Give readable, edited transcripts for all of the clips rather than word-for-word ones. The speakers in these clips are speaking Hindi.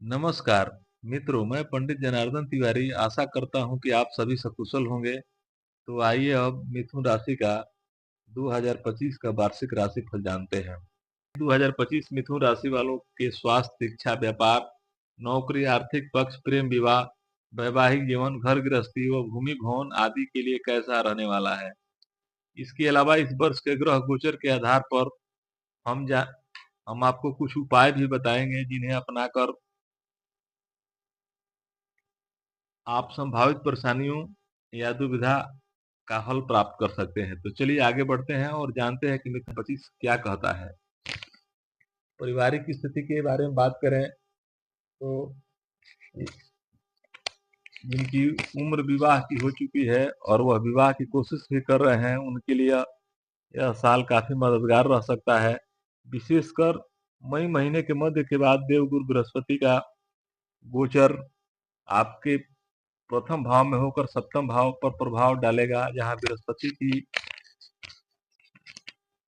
नमस्कार मित्रों, मैं पंडित जनार्दन तिवारी आशा करता हूं कि आप सभी सकुशल होंगे। तो आइए अब मिथुन राशि का 2025 का वार्षिक राशिफल जानते हैं। 2025 मिथुन राशि वालों के स्वास्थ्य, शिक्षा, व्यापार, नौकरी, आर्थिक पक्ष, प्रेम विवाह, वैवाहिक जीवन, घर गृहस्थी व भूमि भवन आदि के लिए कैसा रहने वाला है। इसके अलावा इस वर्ष के ग्रह गोचर के आधार पर हम जा हम आपको कुछ उपाय भी बताएंगे जिन्हें अपनाकर आप संभावित परेशानियों या दुविधा का हल प्राप्त कर सकते हैं। तो चलिए आगे बढ़ते हैं और जानते हैं कि मिथुन 25 क्या कहता है। पारिवारिक स्थिति के बारे में बात करें तो जिनकी उम्र विवाह की हो चुकी है और वह विवाह की कोशिश भी कर रहे हैं, उनके लिए यह साल काफी मददगार रह सकता है। विशेषकर मई महीने के मध्य के बाद देवगुरु बृहस्पति का गोचर आपके प्रथम भाव में होकर सप्तम भाव पर प्रभाव डालेगा, जहां बृहस्पति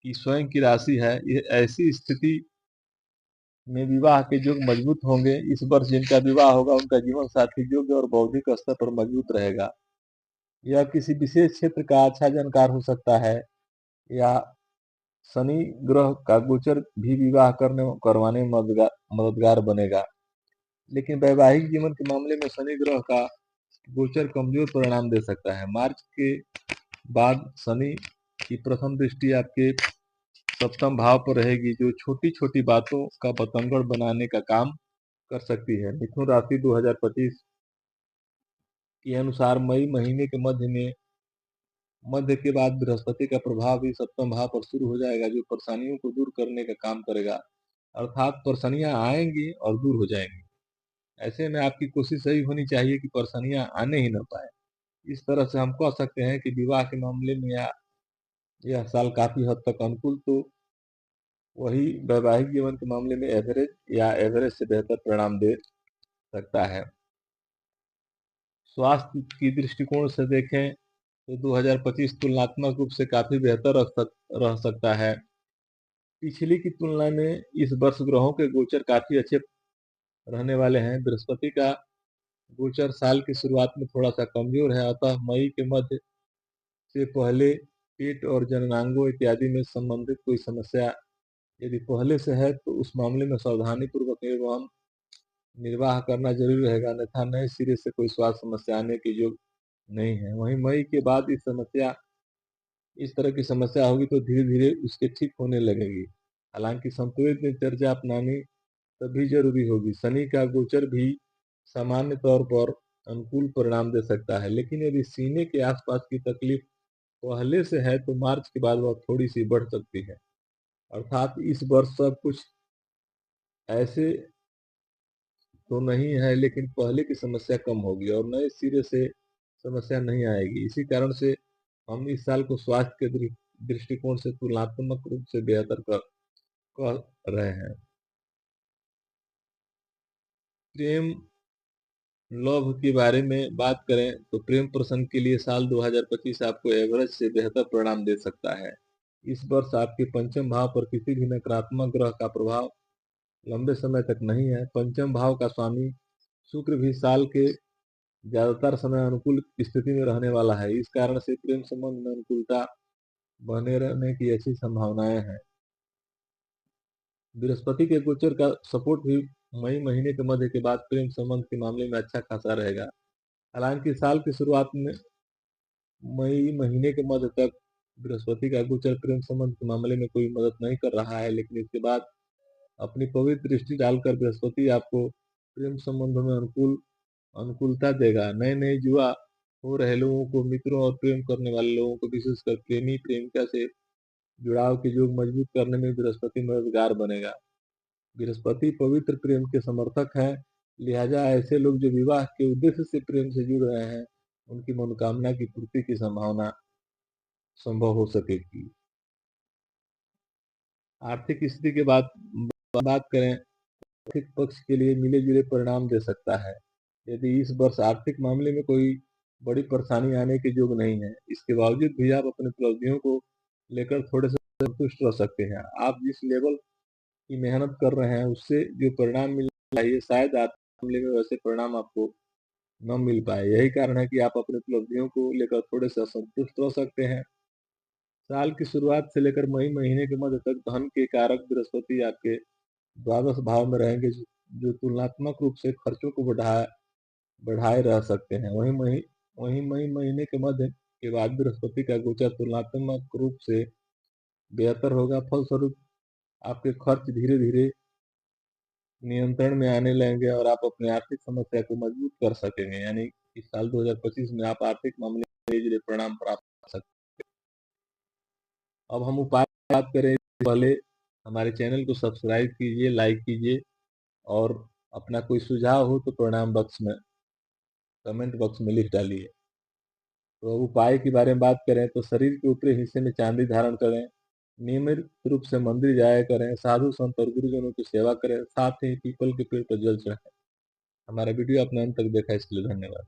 की स्वयं की राशि है। ये ऐसी स्थिति में विवाह के योग मजबूत होंगे। इस वर्ष जिनका विवाह होगा उनका जीवन साथी योग्य और बौद्धिक स्तर पर मजबूत रहेगा। यह किसी विशेष क्षेत्र का अच्छा जानकार हो सकता है या शनि ग्रह का गोचर भी विवाह करवाने में मददगार बनेगा। लेकिन वैवाहिक जीवन के मामले में शनि ग्रह का गोचर कमजोर परिणाम दे सकता है। मार्च के बाद शनि की प्रथम दृष्टि आपके सप्तम भाव पर रहेगी, जो छोटी छोटी बातों का बतंगड़ बनाने का काम कर सकती है। मिथुन राशि 2025 के अनुसार मई महीने के मध्य के बाद बृहस्पति का प्रभाव भी सप्तम भाव पर शुरू हो जाएगा, जो परेशानियों को दूर करने का काम करेगा। अर्थात परेशानियां आएंगी और दूर हो जाएंगी। ऐसे में आपकी कोशिश यही होनी चाहिए कि परेशानियां आने ही न पाए। इस तरह से हम कह सकते हैं कि विवाह के मामले में यह साल काफी हद तक अनुकूल, तो वही वैवाहिक जीवन के मामले में एवरेज से बेहतर परिणाम दे सकता है। स्वास्थ्य की दृष्टिकोण से देखें तो 2025 तुलनात्मक रूप से काफी बेहतर रह सकता है। पिछली की तुलना में इस वर्ष ग्रहों के गोचर काफी अच्छे रहने वाले हैं। बृहस्पति का गोचर साल की शुरुआत में थोड़ा सा कमजोर है, अतः मई के मध्य से पहले पेट और जननांगों इत्यादि में संबंधित कोई समस्या यदि पहले से है तो उस मामले में सावधानी पूर्वक एवं निर्वाह करना जरूरी रहेगा, अन्यथा नए सिरे से कोई स्वास्थ्य समस्या आने के योग नहीं है। वहीं मई के बाद इस तरह की समस्या होगी तो धीरे धीरे उसके ठीक होने लगेगी। हालांकि संतुलित दिनचर्या अपनानी तभी जरूरी होगी। शनि का गोचर भी सामान्य तौर पर अनुकूल परिणाम दे सकता है, लेकिन यदि सीने के आसपास की तकलीफ पहले से है तो मार्च के बाद वह थोड़ी सी बढ़ सकती है। अर्थात इस वर्ष सब कुछ ऐसे तो नहीं है, लेकिन पहले की समस्या कम होगी और नए सिरे से समस्या नहीं आएगी। इसी कारण से हम इस साल को स्वास्थ्य के दृष्टिकोण से तुलनात्मक रूप से बेहतर कह रहे हैं। प्रेम लव के बारे में बात करें तो प्रेम प्रसंग के लिए साल 2025 आपको एवरेज से बेहतर परिणाम दे सकता है। इस वर्ष आपके पंचम भाव पर किसी भी नकारात्मक ग्रह का प्रभाव लंबे समय तक नहीं है। पंचम भाव का स्वामी शुक्र भी साल के ज्यादातर समय अनुकूल स्थिति में रहने वाला है। इस कारण से प्रेम संबंध में अनुकूलता बने रहने की अच्छी संभावनाएं हैं। बृहस्पति के गोचर का सपोर्ट भी मई महीने के मध्य के बाद प्रेम संबंध के मामले में अच्छा खासा रहेगा। हालांकि साल की शुरुआत में मई महीने के मध्य तक बृहस्पति का गोचर प्रेम संबंध के मामले में कोई मदद नहीं कर रहा है, लेकिन इसके बाद अपनी पवित्र दृष्टि डालकर बृहस्पति आपको प्रेम संबंधों में अनुकूलता देगा। नए नए युवा हो रहे लोगों को, मित्रों और प्रेम करने वाले लोगों को, विशेषकर प्रेमी प्रेमिका से जुड़ाव के योग मजबूत करने में बृहस्पति मददगार बनेगा। बृहस्पति पवित्र प्रेम के समर्थक हैं, लिहाजा ऐसे लोग जो विवाह के उद्देश्य से प्रेम से जुड़ रहे हैं, उनकी मनोकामना की पूर्ति की संभावना संभव हो सकेगी। आर्थिक स्थिति के बात करें, आर्थिक पक्ष के लिए मिले जुले परिणाम दे सकता है। यदि इस वर्ष आर्थिक मामले में कोई बड़ी परेशानी आने के योग नहीं है, इसके बावजूद भी आप अपनी उपलब्धियों को लेकर थोड़े से संतुष्ट रह सकते हैं। आप जिस लेवल की मेहनत कर रहे हैं उससे जो परिणाम मिलना चाहिए शायद आप मामले में वैसे परिणाम आपको न मिल पाए। यही कारण है कि आप अपनी उपलब्धियों को लेकर थोड़े से असंतुष्ट हो सकते हैं। साल की शुरुआत से लेकर मई महीने के मध्य तक धन के कारक बृहस्पति आपके द्वादश भाव में रहेंगे, जो तुलनात्मक रूप से खर्चों को बढ़ाए रह सकते हैं। वहीं मई महीने के मध्य के बाद बृहस्पति का गोचर तुलनात्मक रूप से बेहतर होगा। फलस्वरूप आपके खर्च धीरे धीरे नियंत्रण में आने लगेंगे और आप अपनी आर्थिक समस्या को मजबूत कर सकेंगे। यानी इस साल 2025 में आप आर्थिक मामले में धीरे धीरे परिणाम प्राप्त कर सकते हैं। अब हम उपाय की बात करें, पहले हमारे चैनल को सब्सक्राइब कीजिए, लाइक कीजिए और अपना कोई सुझाव हो तो परिणाम बॉक्स में कमेंट बॉक्स में लिख डालिए। तो अब उपाय के बारे में बात करें तो शरीर के ऊपरी हिस्से में चांदी धारण करें, नियमित रूप से मंदिर जाया करें, साधु संत और गुरुजनों की सेवा करें, साथ ही पीपल के पेड़ पर जल चढ़ाएं। हमारा वीडियो आपने अंत तक देखा इसके लिए धन्यवाद।